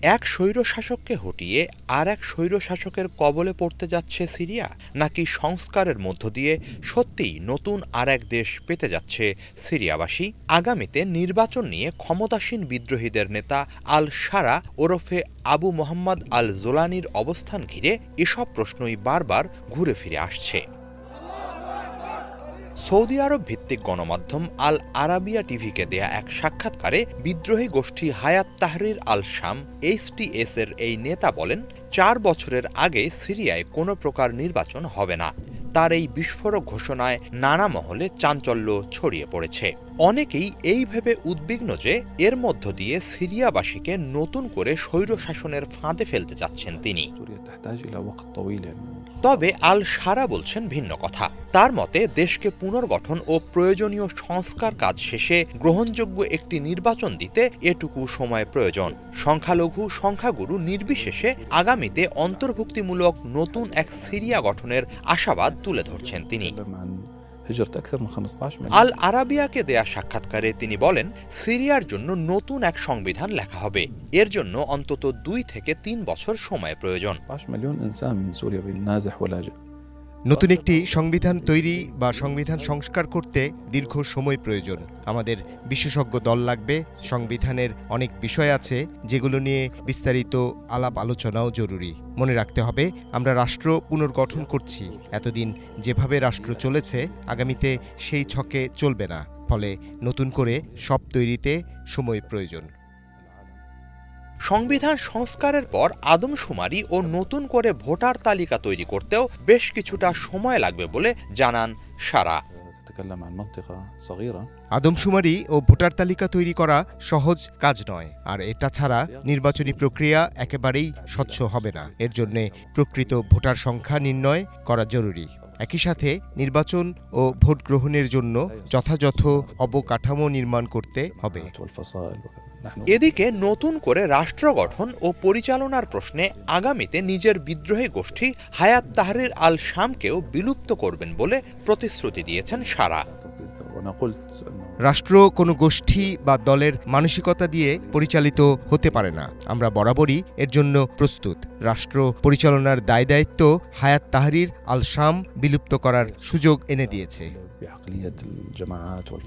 এক স্বৈরশাসককে হটিয়ে আর এক স্বৈরশাসকের কবলে পড়তে যাচ্ছে সিরিয়া, নাকি সংস্কারের মধ্য দিয়ে সত্যিই নতুন আর এক দেশ পেতে যাচ্ছে সিরিয়াবাসী? আগামীতে নির্বাচন নিয়ে ক্ষমতাসীন বিদ্রোহীদের নেতা আল শারা ওরফে আবু মোহাম্মদ আল জোলানির অবস্থান ঘিরে এসব প্রশ্নই বারবার ঘুরে ফিরে আসছে। সৌদি আরব ভিত্তিক গণমাধ্যম আল আরাবিয়া টিভিকে দেয়া এক সাক্ষাৎকারে বিদ্রোহী গোষ্ঠী হায়াত তাহরির আল শাম HTS এর এই নেতা বলেন, 4 বছরের আগে সিরিয়ায় কোনো প্রকার নির্বাচন হবে না। তার এই বিস্ফোরক ঘোষণায় নানা মহলে চাঞ্চল্য ছড়িয়ে পড়েছে। অনেকেই এই ভেবে উদ্বিগ্ন যে এর মধ্য দিয়ে সিরিয়াবাসীকে নতুন করে স্বৈরশাসনের ফাঁদে ফেলতে চাচ্ছেন তিনি। তবে আল শারা বলছেন ভিন্ন কথা। তার মতে দেশকে পুনর্গঠন ও প্রয়োজনীয় সংস্কার কাজ শেষে গ্রহণযোগ্য একটি নির্বাচন দিতে এটুকু সময় প্রয়োজন। সংখ্যালঘু সংখ্যাগুরু নির্বিশেষে আগামীতে অন্তর্ভুক্তিমূলক নতুন এক সিরিয়া গঠনের আশাবাদ তুলে ধরছেন তিনি। আল আরাবিয়াকে দেয়া সাক্ষাৎকারে তিনি বলেন, সিরিয়ার জন্য নতুন এক সংবিধান লেখা হবে। এর জন্য অন্তত 2 থেকে 3 বছর সময় প্রয়োজন। নতুন একটি সংবিধান তৈরি বা সংবিধান সংস্কার করতে দীর্ঘ সময় প্রয়োজন। আমাদের বিশেষজ্ঞ দল লাগবে। সংবিধানের অনেক বিষয় আছে যেগুলো নিয়ে বিস্তারিত আলাপ আলোচনাও জরুরি। মনে রাখতে হবে, আমরা রাষ্ট্র পুনর্গঠন করছি। এতদিন যেভাবে রাষ্ট্র চলেছে আগামীতে সেই ছকে চলবে না। ফলে নতুন করে সব তৈরিতে সময় প্রয়োজন। সংবিধান সংস্কারের পর আদমশুমারি ও নতুন করে ভোটার তালিকা তৈরি করতেও বেশ কিছুটা সময় লাগবে বলে জানান শারা। আদমশুমারি ও ভোটার তালিকা তৈরি করা সহজ কাজ নয়, আর এটা ছাড়া নির্বাচনী প্রক্রিয়া একেবারেই স্বচ্ছ হবে না। এর জন্য প্রকৃত ভোটার সংখ্যা নির্ণয় করা জরুরি। একই সাথে নির্বাচন ও ভোট গ্রহণের জন্য যথাযথ অবকাঠামো নির্মাণ করতে হবে। এদিকে নতুন করে রাষ্ট্র গঠন ও পরিচালনার প্রশ্নে আগামীতে নিজের বিদ্রোহী গোষ্ঠী হায়াত তাহরির আল শামকেও বিলুপ্ত করবেন বলে প্রতিশ্রুতি দিয়েছেন শারা। রাষ্ট্র কোনো গোষ্ঠী বা দলের মানসিকতা দিয়ে পরিচালিত হতে পারে না। আমরা বরাবরই এর জন্য প্রস্তুত। রাষ্ট্র পরিচালনার দায়-দায়িত্ব হায়াত তাহরির আল শাম বিলুপ্ত করার সুযোগ এনে দিয়েছে।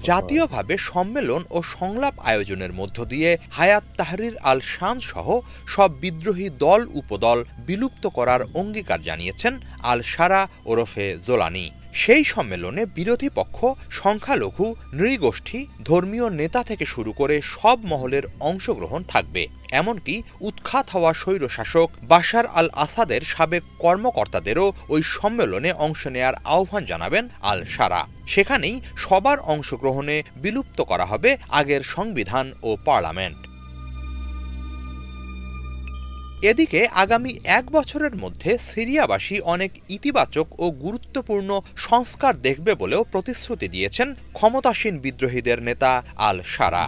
জাতীয়ভাবে সম্মেলন ও সংলাপ আয়োজনের মধ্য দিয়ে হায়াত তাহরির আল শাম সহ সব বিদ্রোহী দল উপদল বিলুপ্ত করার অঙ্গীকার জানিয়েছেন আল শারা ওরফে জোলানি। সেই সম্মেলনে বিরোধী পক্ষ, সংখ্যালঘু, নৃগোষ্ঠী, ধর্মীয় নেতা থেকে শুরু করে সব মহলের অংশগ্রহণ থাকবে। এমনকি উৎখাত হওয়া স্বৈরশাসক বাশার আল আসাদের সাবেক কর্মকর্তাদেরও ওই সম্মেলনে অংশ নেয়ার আহ্বান জানাবেন আল শারা। সেখানেই সবার অংশগ্রহণে বিলুপ্ত করা হবে আগের সংবিধান ও পার্লামেন্ট। এদিকে আগামী 1 বছরের মধ্যে সিরিয়াবাসী অনেক ইতিবাচক ও গুরুত্বপূর্ণ সংস্কার দেখবে বলেও প্রতিশ্রুতি দিয়েছেন ক্ষমতাসীন বিদ্রোহীদের নেতা আল শারা।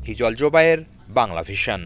হিজল জোবায়ের, বাংলা ভিশন।